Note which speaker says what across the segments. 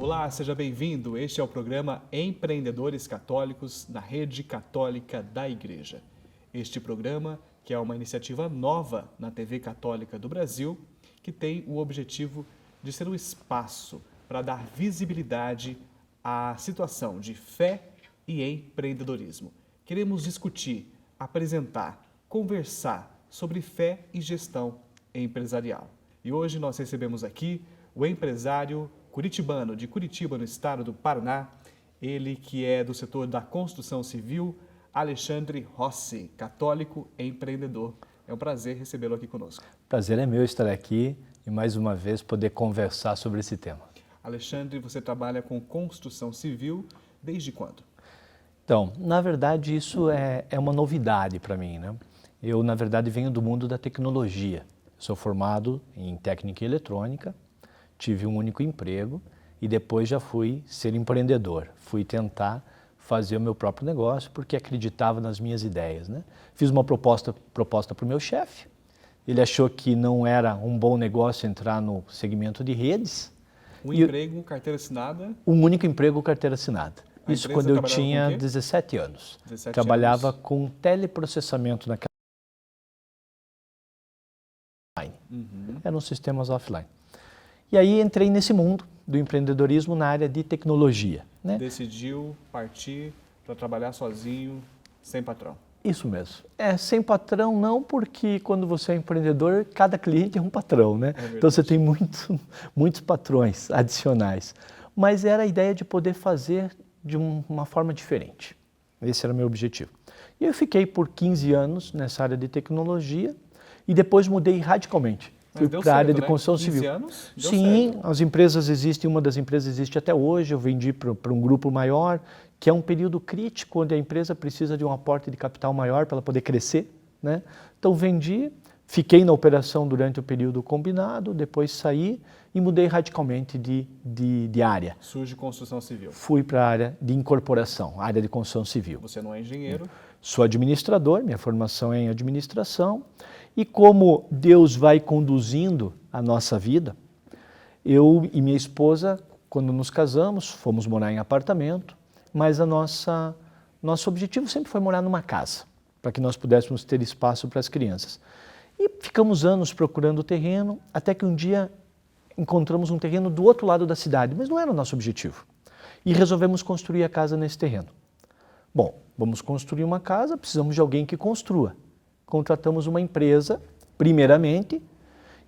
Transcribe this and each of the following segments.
Speaker 1: Olá, seja bem-vindo. Este é o programa Empreendedores Católicos na Rede Católica da Igreja. Este programa, que é uma iniciativa nova na TV Católica do Brasil, que tem o objetivo de ser um espaço para dar visibilidade à situação de fé e empreendedorismo. Queremos discutir, apresentar, conversar sobre fé e gestão empresarial. E hoje nós recebemos aqui o empresário curitibano de Curitiba, no estado do Paraná, ele que é do setor da construção civil, Alexandre Rossi, católico empreendedor. É um prazer recebê-lo aqui conosco.
Speaker 2: Prazer é meu estar aqui e mais uma vez poder conversar sobre esse tema.
Speaker 1: Alexandre, você trabalha com construção civil desde quando?
Speaker 2: Então, na verdade, isso é uma novidade para mim, né? Eu, na verdade, venho do mundo da tecnologia. Sou formado em técnica e eletrônica, tive um único emprego e depois já fui ser empreendedor. Fui tentar fazer o meu próprio negócio porque acreditava nas minhas ideias, né? Fiz uma proposta para o meu chefe. Ele achou que não era um bom negócio entrar no segmento de redes.
Speaker 1: Um emprego, carteira assinada?
Speaker 2: Um único emprego, carteira assinada.
Speaker 1: A
Speaker 2: Isso quando eu tinha
Speaker 1: 17
Speaker 2: anos.
Speaker 1: 17
Speaker 2: trabalhava
Speaker 1: anos.
Speaker 2: com teleprocessamento naquela eram sistemas offline. E aí entrei nesse mundo do empreendedorismo na área de tecnologia, né?
Speaker 1: Decidiu partir para trabalhar sozinho, sem patrão.
Speaker 2: Isso mesmo. Sem patrão não, porque quando você é empreendedor, cada cliente é um patrão, né? Então você tem muitos patrões adicionais. Mas era a ideia de poder fazer de uma forma diferente. Esse era o meu objetivo. E eu fiquei por 15 anos nessa área de tecnologia e depois mudei radicalmente. Fui para a área de construção civil.
Speaker 1: 15 anos? Deu
Speaker 2: Sim,
Speaker 1: certo.
Speaker 2: as empresas existem, uma das empresas existe até hoje, eu vendi para um grupo maior, que é um período crítico onde a empresa precisa de um aporte de capital maior para ela poder crescer, né? Então vendi, fiquei na operação durante o período combinado, depois saí e mudei radicalmente de área.
Speaker 1: Surge construção civil.
Speaker 2: Fui para a área de incorporação, área de construção civil.
Speaker 1: Você não é engenheiro?
Speaker 2: Sou administrador, minha formação é em administração. E como Deus vai conduzindo a nossa vida, eu e minha esposa, quando nos casamos, fomos morar em apartamento, mas nosso objetivo sempre foi morar numa casa, para que nós pudéssemos ter espaço para as crianças. E ficamos anos procurando terreno, até que um dia encontramos um terreno do outro lado da cidade, mas não era o nosso objetivo. E resolvemos construir a casa nesse terreno. Bom, vamos construir uma casa, precisamos de alguém que construa. Contratamos uma empresa, primeiramente,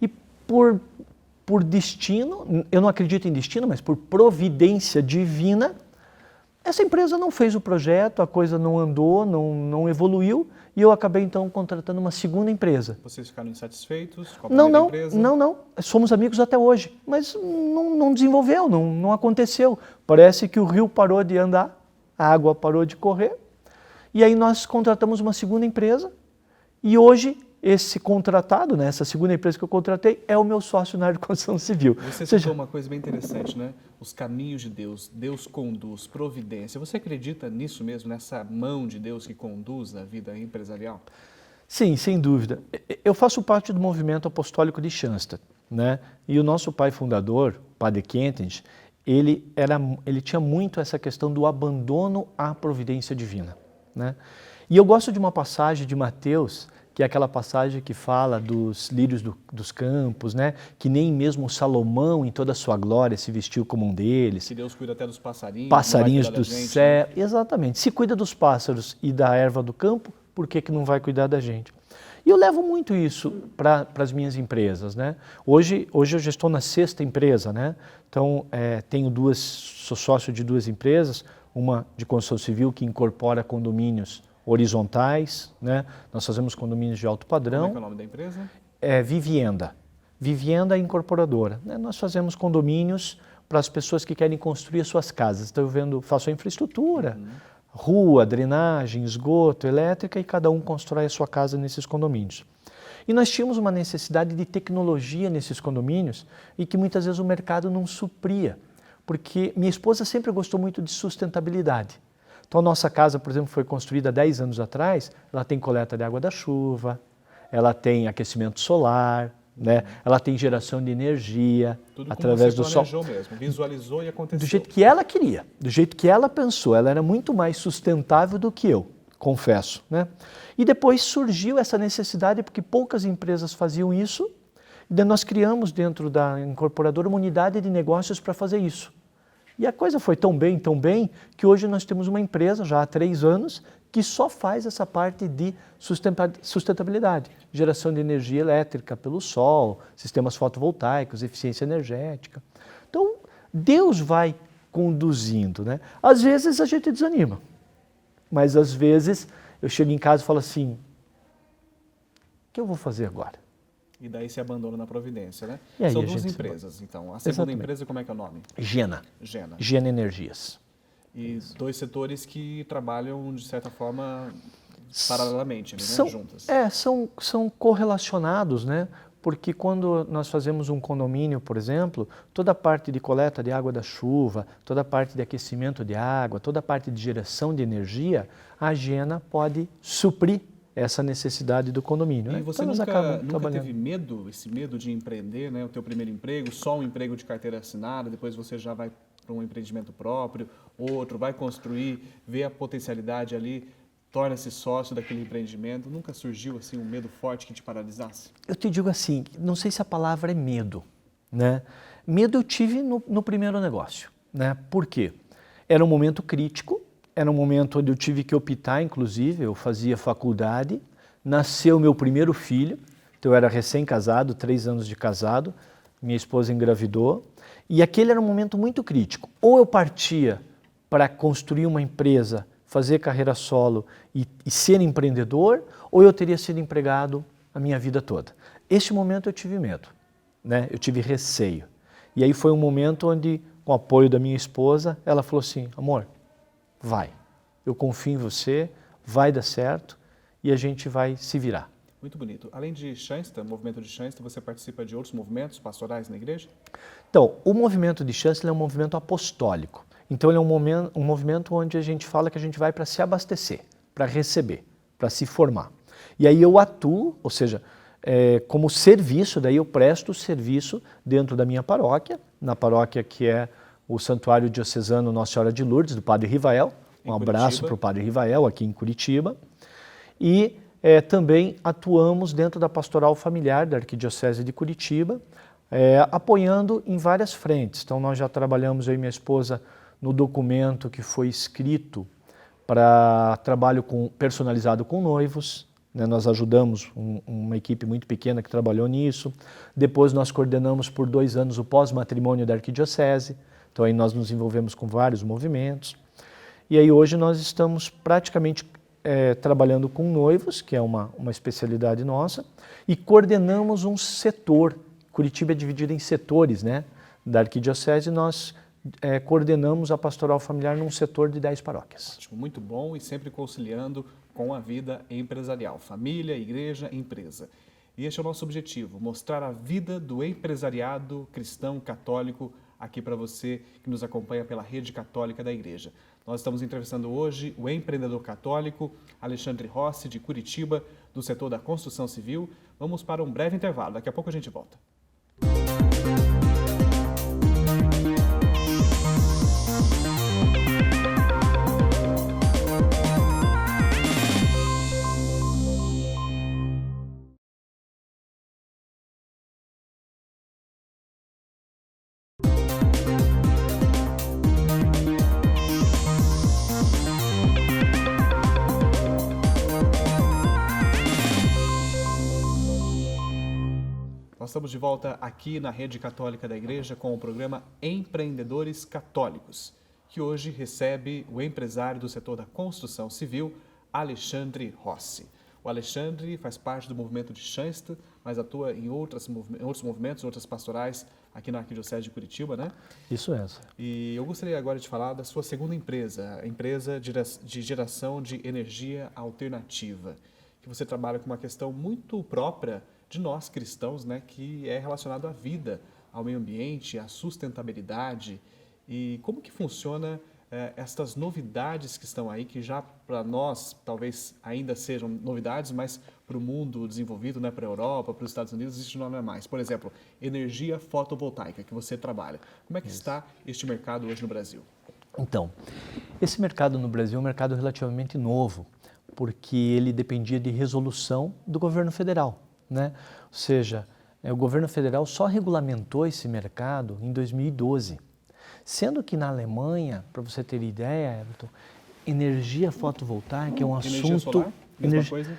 Speaker 2: e por destino, eu não acredito em destino, mas por providência divina, essa empresa não fez o projeto, a coisa não andou, não evoluiu, e eu acabei então contratando uma segunda empresa.
Speaker 1: Vocês ficaram insatisfeitos com a primeira empresa?
Speaker 2: Não, somos amigos até hoje, mas não desenvolveu, não aconteceu. Parece que o rio parou de andar, a água parou de correr, e aí nós contratamos uma segunda empresa, e hoje, esse contratado, né, essa segunda empresa que eu contratei, é o meu sócio na área de construção civil.
Speaker 1: Você citou uma coisa bem interessante, né? Os caminhos de Deus, Deus conduz, providência. Você acredita nisso mesmo, nessa mão de Deus que conduz a vida empresarial?
Speaker 2: Sim, sem dúvida. Eu faço parte do movimento apostólico de Schanstatt, né? E o nosso pai fundador, Padre Kentenich, ele tinha muito essa questão do abandono à providência divina, né? E eu gosto de uma passagem de Mateus, que é aquela passagem que fala dos lírios dos campos, né? Que nem mesmo Salomão, em toda a sua glória, se vestiu como um deles.
Speaker 1: Que Deus cuida até dos passarinhos.
Speaker 2: Passarinhos do céu,
Speaker 1: né?
Speaker 2: Exatamente. Se cuida dos pássaros e da erva do campo, por que não vai cuidar da gente? E eu levo muito isso para as minhas empresas, né? Hoje eu já estou na 6ª empresa, né? Então, sou sócio de 2 empresas, uma de construção civil que incorpora condomínios horizontais, né? Nós fazemos condomínios de alto padrão.
Speaker 1: Como é que é o nome da empresa?
Speaker 2: Vivienda. Vivienda incorporadora, né? Nós fazemos condomínios para as pessoas que querem construir as suas casas. Então faço a infraestrutura, rua, drenagem, esgoto, elétrica, e cada um constrói a sua casa nesses condomínios. E nós tínhamos uma necessidade de tecnologia nesses condomínios e que muitas vezes o mercado não supria, porque minha esposa sempre gostou muito de sustentabilidade. Então a nossa casa, por exemplo, foi construída há 10 anos atrás, ela tem coleta de água da chuva, ela tem aquecimento solar, né? Ela tem geração de energia
Speaker 1: Tudo
Speaker 2: através
Speaker 1: como
Speaker 2: do
Speaker 1: você
Speaker 2: sol.
Speaker 1: planejou mesmo, visualizou e aconteceu.
Speaker 2: Do jeito que ela queria, do jeito que ela pensou. Ela era muito mais sustentável do que eu, confesso, né? E depois surgiu essa necessidade, porque poucas empresas faziam isso, e daí nós criamos dentro da incorporadora uma unidade de negócios para fazer isso. E a coisa foi tão bem, que hoje nós temos uma empresa, já há 3 anos, que só faz essa parte de sustentabilidade. Geração de energia elétrica pelo sol, sistemas fotovoltaicos, eficiência energética. Então, Deus vai conduzindo, né? Às vezes a gente desanima, mas às vezes eu chego em casa e falo assim, o que eu vou fazer agora?
Speaker 1: E daí se abandona na providência, né?
Speaker 2: E aí
Speaker 1: São
Speaker 2: a
Speaker 1: 2
Speaker 2: gente
Speaker 1: empresas, então. A segunda
Speaker 2: Exatamente.
Speaker 1: empresa, como é que é o nome?
Speaker 2: Gena.
Speaker 1: Gena.
Speaker 2: Gena Energias.
Speaker 1: E 2 setores que trabalham, de certa forma, paralelamente, né?
Speaker 2: São,
Speaker 1: Juntas.
Speaker 2: são correlacionados, né? Porque quando nós fazemos um condomínio, por exemplo, toda a parte de coleta de água da chuva, toda a parte de aquecimento de água, toda a parte de geração de energia, a Gena pode suprir essa necessidade do condomínio.
Speaker 1: E
Speaker 2: Né?
Speaker 1: você
Speaker 2: então,
Speaker 1: nunca teve medo, esse medo de empreender, né? O teu primeiro emprego, só um emprego de carteira assinada, depois você já vai para um empreendimento próprio, outro, vai construir, vê a potencialidade ali, torna-se sócio daquele empreendimento. Nunca surgiu assim um medo forte que te paralisasse?
Speaker 2: Eu te digo assim, não sei se a palavra é medo, né? Medo eu tive no primeiro negócio, né? Por quê? Era um momento crítico, era um momento onde eu tive que optar, inclusive, eu fazia faculdade, nasceu meu primeiro filho, então eu era recém-casado, 3 anos de casado, minha esposa engravidou, e aquele era um momento muito crítico. Ou eu partia para construir uma empresa, fazer carreira solo e ser empreendedor, ou eu teria sido empregado a minha vida toda. Este momento eu tive medo, né? Eu tive receio. E aí foi um momento onde, com o apoio da minha esposa, ela falou assim, amor, vai, eu confio em você, vai dar certo e a gente vai se virar.
Speaker 1: Muito bonito. Além de Shansta, movimento de Shansta, você participa de outros movimentos pastorais na igreja?
Speaker 2: Então, o movimento de Shansta é um movimento apostólico. Então, ele é um movimento onde a gente fala que a gente vai para se abastecer, para receber, para se formar. E aí eu atuo, ou seja, como serviço, daí eu presto serviço dentro da minha paróquia, na paróquia que é o Santuário Diocesano Nossa Senhora de Lourdes, do Padre Rivael. Um abraço para o Padre Rivael, aqui em Curitiba. E também atuamos dentro da pastoral familiar da Arquidiocese de Curitiba, apoiando em várias frentes. Então, nós já trabalhamos, eu e minha esposa, no documento que foi escrito para trabalho personalizado com noivos. Né? Nós ajudamos uma equipe muito pequena que trabalhou nisso. Depois nós coordenamos por 2 anos o pós-matrimônio da Arquidiocese. Então aí nós nos envolvemos com vários movimentos. E aí hoje nós estamos praticamente trabalhando com noivos, que é uma especialidade nossa, e coordenamos um setor. Curitiba é dividida em setores, né? Da Arquidiocese, nós coordenamos a pastoral familiar num setor de 10 paróquias.
Speaker 1: Ótimo, muito bom, e sempre conciliando com a vida empresarial, família, igreja, empresa. E este é o nosso objetivo, mostrar a vida do empresariado cristão católico aqui para você que nos acompanha pela Rede Católica da Igreja. Nós estamos entrevistando hoje o empreendedor católico Alexandre Rossi, de Curitiba, do setor da construção civil. Vamos para um breve intervalo, daqui a pouco a gente volta. Nós estamos de volta aqui na Rede Católica da Igreja com o programa Empreendedores Católicos, que hoje recebe o empresário do setor da construção civil, Alexandre Rossi. O Alexandre faz parte do movimento de Shansta, mas atua em outros movimentos, outras pastorais aqui na Arquidiocese de Curitiba, né?
Speaker 2: Isso mesmo.
Speaker 1: E eu gostaria agora de falar da sua segunda empresa, a empresa de geração de energia alternativa, que você trabalha com uma questão muito própria de nós cristãos, né, que é relacionado à vida, ao meio ambiente, à sustentabilidade. E como que funciona estas novidades que estão aí, que já para nós talvez ainda sejam novidades, mas para o mundo desenvolvido, né, para a Europa, para os Estados Unidos, isso não é mais. Por exemplo, energia fotovoltaica, que você trabalha. Como é que está este mercado hoje no Brasil?
Speaker 2: Então, esse mercado no Brasil é um mercado relativamente novo, porque ele dependia de resolução do governo federal, né? Ou seja, o governo federal só regulamentou esse mercado em 2012. Sendo que na Alemanha, para você ter ideia, Everton, energia fotovoltaica é um assunto...
Speaker 1: Energia solar? Mesma coisa?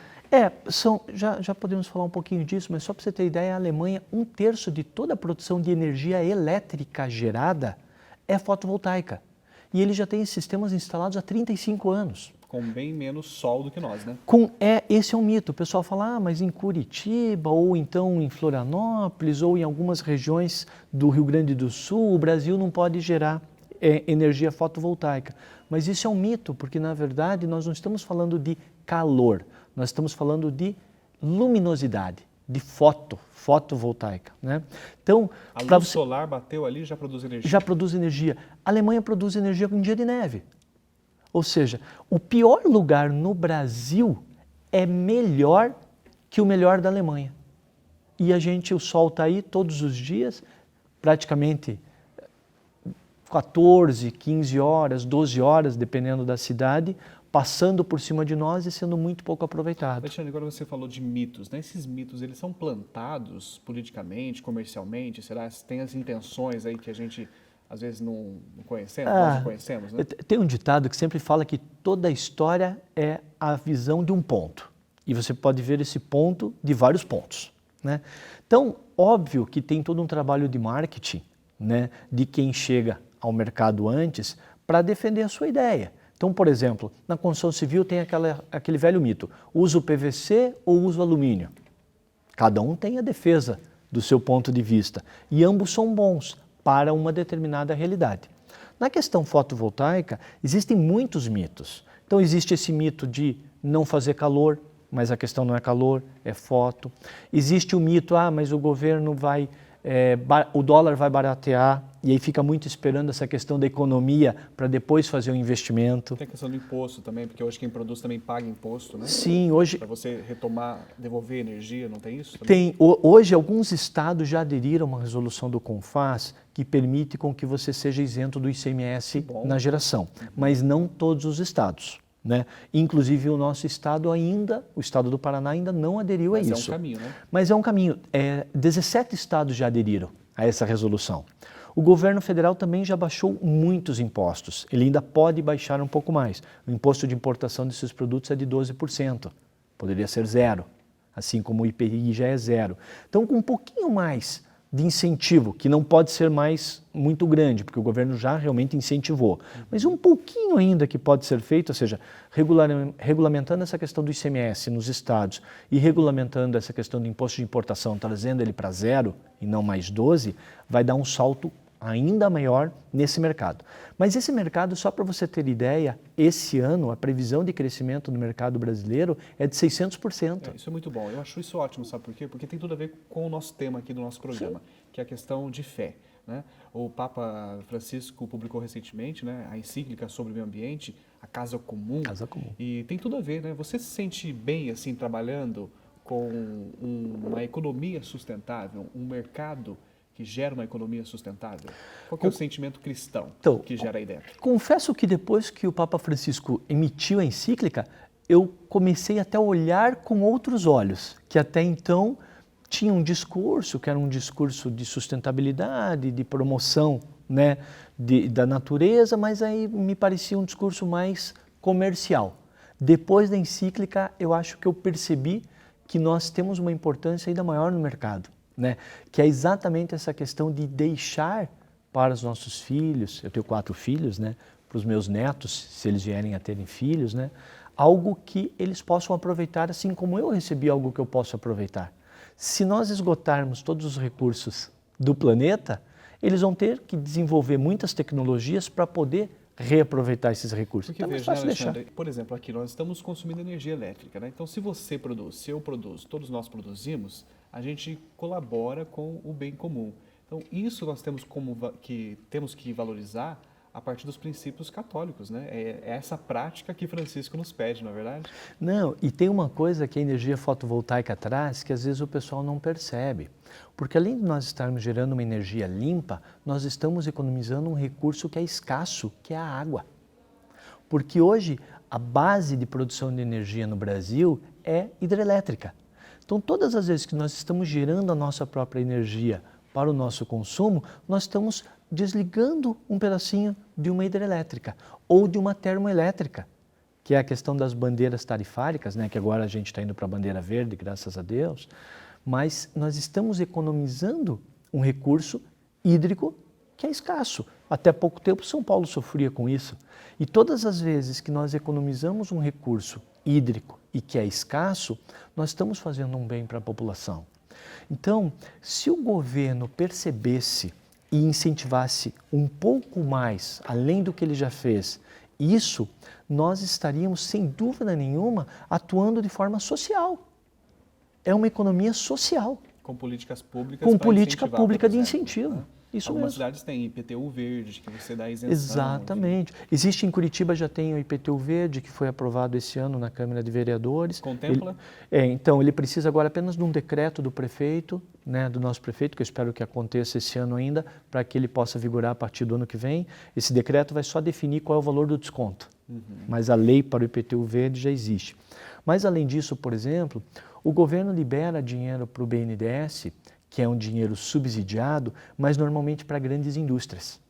Speaker 2: Já podemos falar um pouquinho disso, mas só para você ter ideia, a Alemanha, 1/3 de toda a produção de energia elétrica gerada é fotovoltaica. E ele já tem sistemas instalados há 35 anos.
Speaker 1: Com bem menos sol do que nós, né?
Speaker 2: Esse é um mito. O pessoal fala, mas em Curitiba, ou então em Florianópolis, ou em algumas regiões do Rio Grande do Sul, o Brasil não pode gerar energia fotovoltaica. Mas isso é um mito, porque na verdade nós não estamos falando de calor, nós estamos falando de luminosidade, de fotovoltaica, né? Então,
Speaker 1: a luz solar bateu ali e já produz energia.
Speaker 2: Já produz energia. A Alemanha produz energia com dia de neve. Ou seja, o pior lugar no Brasil é melhor que o melhor da Alemanha. E o sol está aí todos os dias, praticamente 14, 15 horas, 12 horas, dependendo da cidade, passando por cima de nós e sendo muito pouco aproveitado.
Speaker 1: Alexandre, agora você falou de mitos, né? Esses mitos, eles são plantados politicamente, comercialmente? Será que tem as intenções aí que a gente às vezes não conhecemos, nós não conhecemos, né?
Speaker 2: Tem um ditado que sempre fala que toda história é a visão de um ponto. E você pode ver esse ponto de vários pontos, né? Então, óbvio que tem todo um trabalho de marketing, né, de quem chega ao mercado antes para defender a sua ideia. Então, por exemplo, na construção civil tem aquele velho mito, usa o PVC ou usa o alumínio? Cada um tem a defesa do seu ponto de vista e ambos são bons para uma determinada realidade. Na questão fotovoltaica, existem muitos mitos. Então, existe esse mito de não fazer calor, mas a questão não é calor, é foto. Existe o mito, mas o governo o dólar vai baratear, e aí fica muito esperando essa questão da economia para depois fazer o investimento.
Speaker 1: Tem a questão do imposto também, porque hoje quem produz também paga imposto, né?
Speaker 2: Sim, hoje...
Speaker 1: Para você retomar, devolver energia, não tem isso também?
Speaker 2: Tem. Hoje, alguns estados já aderiram a uma resolução do CONFAS que permite com que você seja isento do ICMS na geração, mas não todos os estados, né? Inclusive o nosso estado o estado do Paraná ainda não aderiu a isso.
Speaker 1: Mas é um caminho, né?
Speaker 2: Mas é um caminho. 17 estados já aderiram a essa resolução. O governo federal também já baixou muitos impostos. Ele ainda pode baixar um pouco mais. O imposto de importação desses produtos é de 12%. Poderia ser zero, assim como o IPI já é zero. Então, com um pouquinho mais de incentivo, que não pode ser mais muito grande, porque o governo já realmente incentivou, mas um pouquinho ainda que pode ser feito, ou seja, regulamentando essa questão do ICMS nos estados e regulamentando essa questão do imposto de importação, trazendo ele para zero e não mais 12, vai dar um salto ainda maior nesse mercado. Mas esse mercado, só para você ter ideia, esse ano a previsão de crescimento do mercado brasileiro é de 600%.
Speaker 1: Isso é muito bom, eu acho isso ótimo, sabe por quê? Porque tem tudo a ver com o nosso tema aqui do nosso programa, que é a questão de fé, né? O Papa Francisco publicou recentemente, né, a encíclica sobre o meio ambiente, a Casa Comum, e tem tudo a ver, né? Você se sente bem assim trabalhando com uma economia sustentável, um mercado que gera uma economia sustentável? Qual que é o sentimento cristão que gera aí dentro?
Speaker 2: Confesso que depois que o Papa Francisco emitiu a encíclica, eu comecei até a olhar com outros olhos, que até então tinha um discurso, que era um discurso de sustentabilidade, de promoção, né, da natureza, mas aí me parecia um discurso mais comercial. Depois da encíclica, eu acho que eu percebi que nós temos uma importância ainda maior no mercado, né? Que é exatamente essa questão de deixar para os nossos filhos, eu tenho 4 filhos, né? Para os meus netos, se eles vierem a terem filhos, né? Algo que eles possam aproveitar assim como eu recebi algo que eu posso aproveitar. Se nós esgotarmos todos os recursos do planeta, eles vão ter que desenvolver muitas tecnologias para poder reaproveitar esses recursos.
Speaker 1: Porque veja, né, Alexandre, por exemplo, aqui nós estamos consumindo energia elétrica, né? Então, se você produz, se eu produzo, todos nós produzimos, a gente colabora com o bem comum. Então, isso nós temos temos que valorizar a partir dos princípios católicos, né? É essa prática que Francisco nos pede, não é verdade?
Speaker 2: Não, e tem uma coisa que a energia fotovoltaica traz que às vezes o pessoal não percebe. Porque além de nós estarmos gerando uma energia limpa, nós estamos economizando um recurso que é escasso, que é a água. Porque hoje a base de produção de energia no Brasil é hidrelétrica. Então todas as vezes que nós estamos gerando a nossa própria energia para o nosso consumo, nós estamos desligando um pedacinho de uma hidrelétrica ou de uma termoelétrica, que é a questão das bandeiras tarifárias, né, que agora a gente está indo para a bandeira verde, graças a Deus, mas nós estamos economizando um recurso hídrico que é escasso. Até pouco tempo São Paulo sofria com isso. E todas as vezes que nós economizamos um recurso hídrico e que é escasso, nós estamos fazendo um bem para a população. Então, se o governo percebesse e incentivasse um pouco mais, além do que ele já fez, isso, nós estaríamos, sem dúvida nenhuma, atuando de forma social. É uma economia social.
Speaker 1: Com políticas públicas.
Speaker 2: Com política pública de incentivo.
Speaker 1: Né?
Speaker 2: Isso
Speaker 1: Algumas
Speaker 2: mesmo.
Speaker 1: cidades têm IPTU verde, que você dá isenção.
Speaker 2: Exatamente.
Speaker 1: Enfim.
Speaker 2: Existe em Curitiba, já tem o IPTU verde, que foi aprovado esse ano na Câmara de Vereadores.
Speaker 1: Contempla?
Speaker 2: Então, ele precisa agora apenas de um decreto do prefeito, né, do nosso prefeito, que eu espero que aconteça esse ano ainda, para que ele possa vigorar a partir do ano que vem. Esse decreto vai só definir qual é o valor do desconto. Mas a lei para o IPTU verde já existe. Mas, além disso, por exemplo, o governo libera dinheiro para o BNDES, que é um dinheiro subsidiado, mas normalmente para grandes indústrias,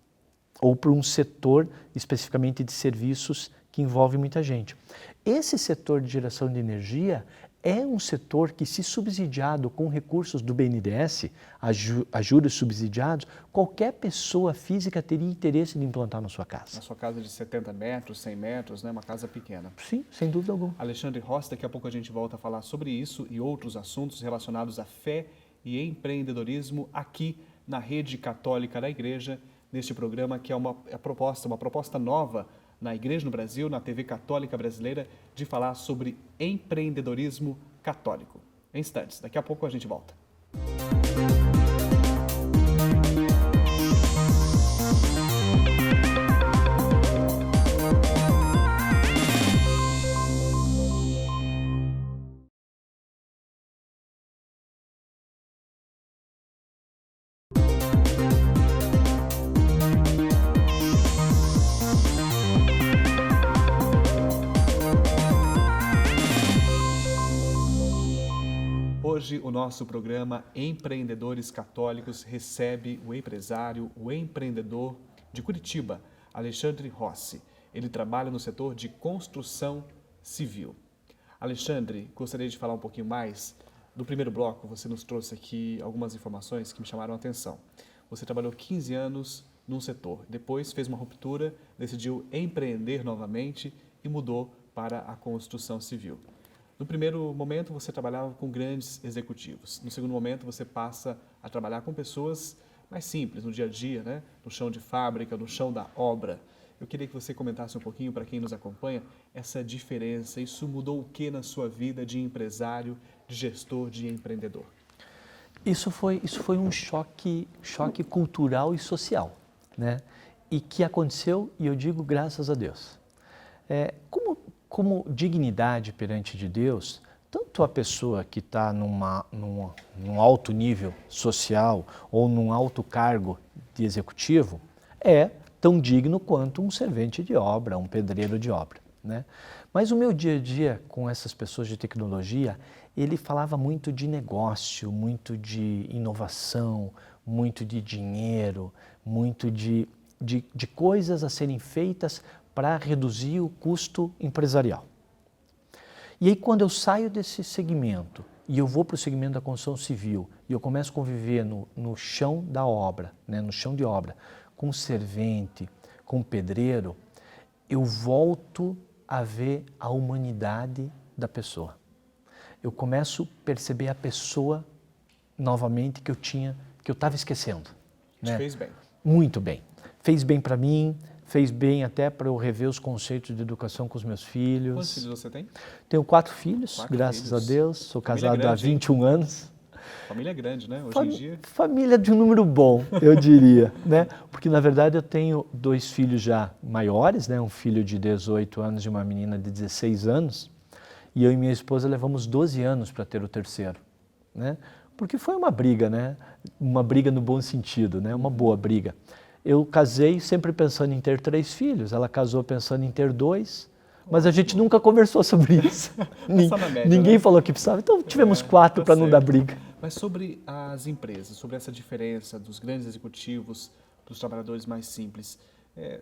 Speaker 2: ou para um setor especificamente de serviços que envolve muita gente. Esse setor de geração de energia é um setor que, se subsidiado com recursos do BNDES, a juros subsidiados, qualquer pessoa física teria interesse de implantar na sua casa.
Speaker 1: Na sua casa de 70 metros, 100 metros, né? Uma casa pequena.
Speaker 2: Sim, sem dúvida alguma.
Speaker 1: Alexandre Rossi, daqui a pouco a gente volta a falar sobre isso e outros assuntos relacionados à fé e empreendedorismo aqui na Rede Católica da Igreja, neste programa que é uma proposta nova na Igreja no Brasil, na TV Católica Brasileira, de falar sobre empreendedorismo católico. Em instantes, daqui a pouco a gente volta. Hoje, o nosso programa Empreendedores Católicos recebe o empresário, o empreendedor de Curitiba, Alexandre Rossi. Ele trabalha no setor de construção civil. Alexandre, gostaria de falar um pouquinho mais. No primeiro bloco, você nos trouxe aqui algumas informações que me chamaram a atenção. Você trabalhou 15 anos num setor, depois fez uma ruptura, decidiu empreender novamente e mudou para a construção civil. No primeiro momento, você trabalhava com grandes executivos. No segundo momento, você passa a trabalhar com pessoas mais simples, no dia a dia, né? No chão de fábrica, no chão da obra. Eu queria que você comentasse um pouquinho, para quem nos acompanha, essa diferença. Isso mudou o que na sua vida de empresário, de gestor, de empreendedor?
Speaker 2: Isso foi um choque cultural e social, né? E que aconteceu, e eu digo graças a Deus. Como dignidade perante de Deus, tanto a pessoa que está num alto nível social ou num alto cargo de executivo é tão digno quanto um servente de obra, um pedreiro de obra, né? Mas o meu dia a dia com essas pessoas de tecnologia, ele falava muito de negócio, muito de inovação, muito de dinheiro, muito de coisas a serem feitas para reduzir o custo empresarial. E aí, quando eu saio desse segmento e eu vou para o segmento da construção civil e eu começo a conviver no chão da obra, né, no chão de obra, com servente, com pedreiro, eu volto a ver a humanidade da pessoa. Eu começo a perceber a pessoa novamente que eu estava esquecendo.
Speaker 1: Te fez bem.
Speaker 2: Muito bem. Fez bem para mim, fez bem até para eu rever os conceitos de educação com os meus filhos.
Speaker 1: Quantos filhos você tem?
Speaker 2: Tenho 4 filhos, graças a Deus. Sou casado há 21 anos.
Speaker 1: Família é grande, né? Hoje em dia.
Speaker 2: Família de um número bom, eu diria, né? Porque na verdade eu tenho 2 filhos já maiores, né? Um filho de 18 anos e uma menina de 16 anos. E eu e minha esposa levamos 12 anos para ter o terceiro, né? Porque foi uma briga, né? Uma briga no bom sentido, né? Uma boa briga. Eu casei sempre pensando em ter 3 filhos, ela casou pensando em ter 2, mas a gente nunca conversou sobre isso.
Speaker 1: Só na média,
Speaker 2: Ninguém
Speaker 1: né?
Speaker 2: falou que precisava, então tivemos 4
Speaker 1: tá
Speaker 2: para não dar
Speaker 1: certo.
Speaker 2: briga.
Speaker 1: Mas sobre as empresas, sobre essa diferença dos grandes executivos, dos trabalhadores mais simples,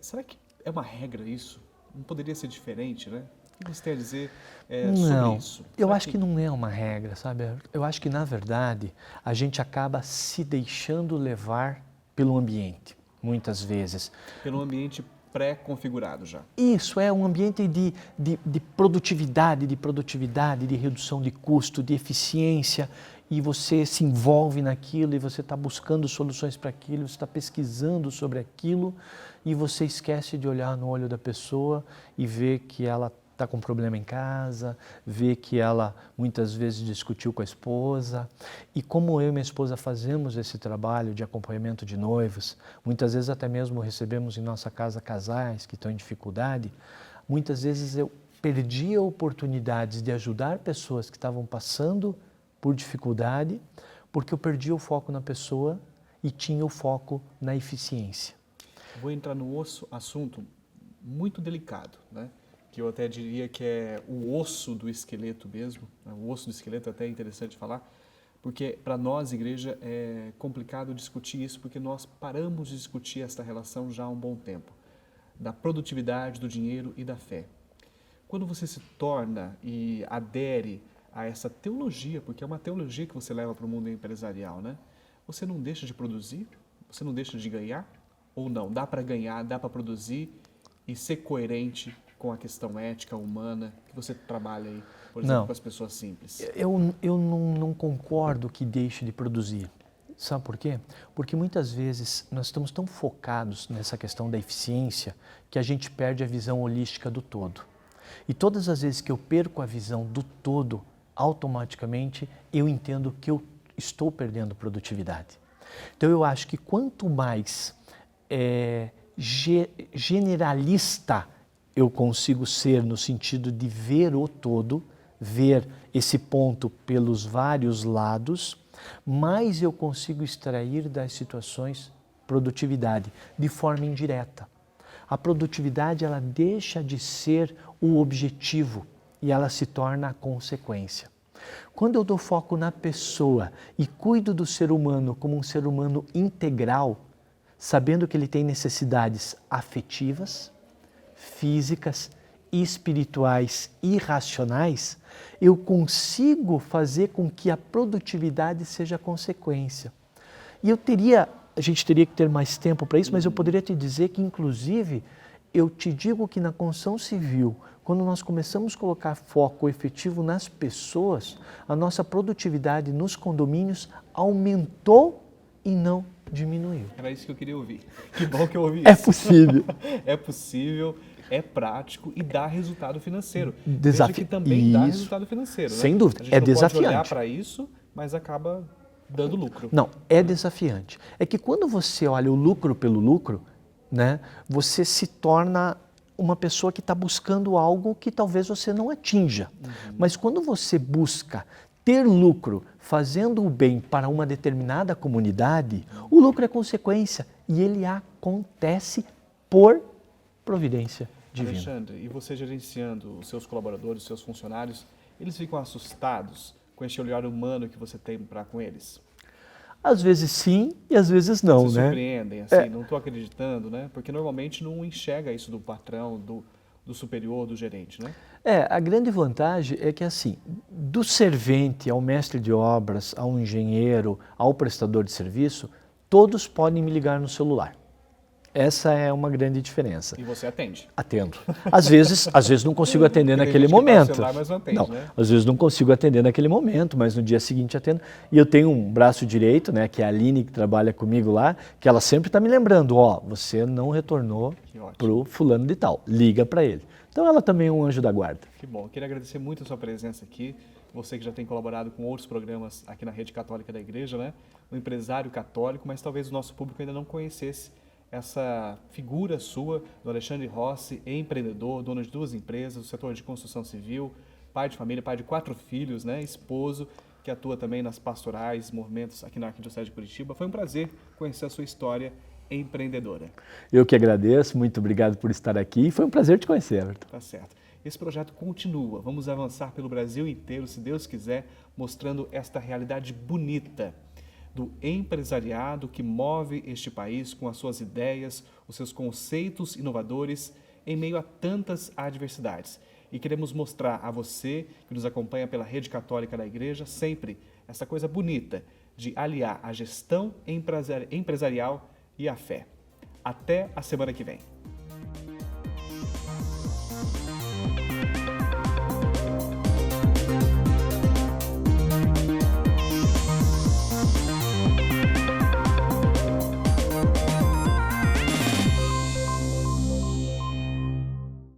Speaker 1: será que é uma regra isso? Não poderia ser diferente, né? O que você tem a dizer sobre
Speaker 2: Não,
Speaker 1: isso?
Speaker 2: eu
Speaker 1: Será
Speaker 2: acho que não é uma regra, sabe? Eu acho que, na verdade, a gente acaba se deixando levar pelo ambiente, muitas vezes.
Speaker 1: Pelo ambiente pré-configurado já.
Speaker 2: Isso é um ambiente de produtividade, de redução de custo, de eficiência, e você se envolve naquilo, e você está buscando soluções para aquilo, você está pesquisando sobre aquilo, e você esquece de olhar no olho da pessoa e ver que ela está com problema em casa, ver que ela muitas vezes discutiu com a esposa. E como eu e minha esposa fazemos esse trabalho de acompanhamento de noivos, muitas vezes até mesmo recebemos em nossa casa casais que estão em dificuldade, muitas vezes eu perdi oportunidades de ajudar pessoas que estavam passando por dificuldade, porque eu perdi o foco na pessoa e tinha o foco na eficiência.
Speaker 1: Vou entrar no assunto muito delicado, né? Que eu até diria que é o osso do esqueleto mesmo, né? O osso do esqueleto é até interessante falar, porque para nós, igreja, é complicado discutir isso, porque nós paramos de discutir esta relação já há um bom tempo, da produtividade, do dinheiro e da fé. Quando você se torna e adere a essa teologia, porque é uma teologia que você leva para o mundo empresarial, né? Você não deixa de produzir? Você não deixa de ganhar? Ou não? Dá para ganhar, dá para produzir e ser coerente com a questão ética, humana, que você trabalha aí, por exemplo,
Speaker 2: Não.
Speaker 1: com as pessoas simples?
Speaker 2: Eu não concordo que deixe de produzir. Sabe por quê? Porque muitas vezes nós estamos tão focados nessa questão da eficiência que a gente perde a visão holística do todo. E todas as vezes que eu perco a visão do todo, automaticamente eu entendo que eu estou perdendo produtividade. Então eu acho que quanto mais generalista eu consigo ser no sentido de ver o todo, ver esse ponto pelos vários lados, mais eu consigo extrair das situações produtividade de forma indireta. A produtividade ela deixa de ser o objetivo e ela se torna a consequência. Quando eu dou foco na pessoa e cuido do ser humano como um ser humano integral, sabendo que ele tem necessidades afetivas, físicas, espirituais e racionais, eu consigo fazer com que a produtividade seja consequência. E a gente teria que ter mais tempo para isso, mas eu poderia te dizer que, inclusive, eu te digo que na construção civil, quando nós começamos a colocar foco efetivo nas pessoas, a nossa produtividade nos condomínios aumentou e não diminuiu.
Speaker 1: Era isso que eu queria ouvir. Que bom que eu ouvi isso.
Speaker 2: É possível.
Speaker 1: É possível, é prático e dá resultado financeiro.
Speaker 2: Veja
Speaker 1: que também dá
Speaker 2: Isso.
Speaker 1: resultado financeiro, né?
Speaker 2: Sem dúvida,
Speaker 1: A gente
Speaker 2: é
Speaker 1: não pode olhar
Speaker 2: desafiante.
Speaker 1: para isso, mas acaba dando lucro.
Speaker 2: Não, é desafiante. É que quando você olha o lucro pelo lucro, né, você se torna uma pessoa que está buscando algo que talvez você não atinja. Mas quando você busca ter lucro fazendo o bem para uma determinada comunidade, o lucro é consequência e ele acontece por providência divina.
Speaker 1: Alexandre, e você gerenciando os seus colaboradores, os seus funcionários, eles ficam assustados com esse olhar humano que você tem para com eles?
Speaker 2: Às vezes sim e às vezes não,
Speaker 1: Se
Speaker 2: né?
Speaker 1: surpreendem, assim, não estou acreditando, né? Porque normalmente não enxerga isso do patrão, do superior, do gerente, né?
Speaker 2: A grande vantagem é que assim, do servente ao mestre de obras, ao engenheiro, ao prestador de serviço, todos podem me ligar no celular. Essa é uma grande diferença.
Speaker 1: E você atende.
Speaker 2: Atendo. Às vezes não consigo atender
Speaker 1: Porque tem
Speaker 2: naquele
Speaker 1: gente que passa o
Speaker 2: momento.
Speaker 1: celular, mas não atende, né?
Speaker 2: Às vezes não consigo atender naquele momento, mas no dia seguinte atendo. E eu tenho um braço direito, né, que é a Aline, que trabalha comigo lá, que ela sempre está me lembrando, você não retornou para o fulano de tal, liga para ele. Então ela também é um anjo da guarda.
Speaker 1: Que bom. Eu queria agradecer muito a sua presença aqui. você que já tem colaborado com outros programas aqui na Rede Católica da Igreja, né? Um empresário católico, mas talvez o nosso público ainda não conhecesse essa figura sua, do Alexandre Rossi, empreendedor, dono de 2 empresas, do setor de construção civil, pai de família, pai de 4 filhos, né? Esposo, que atua também nas pastorais, movimentos aqui na Arquidiocese de Curitiba. Foi um prazer conhecer a sua história empreendedora.
Speaker 2: Eu que agradeço, muito obrigado por estar aqui. Foi um prazer te conhecer, Everton.
Speaker 1: Tá certo. Esse projeto continua. Vamos avançar pelo Brasil inteiro, se Deus quiser, mostrando esta realidade bonita do empresariado que move este país com as suas ideias, os seus conceitos inovadores em meio a tantas adversidades. E queremos mostrar a você, que nos acompanha pela Rede Católica da Igreja, sempre essa coisa bonita de aliar a gestão empresarial e a fé. Até a semana que vem.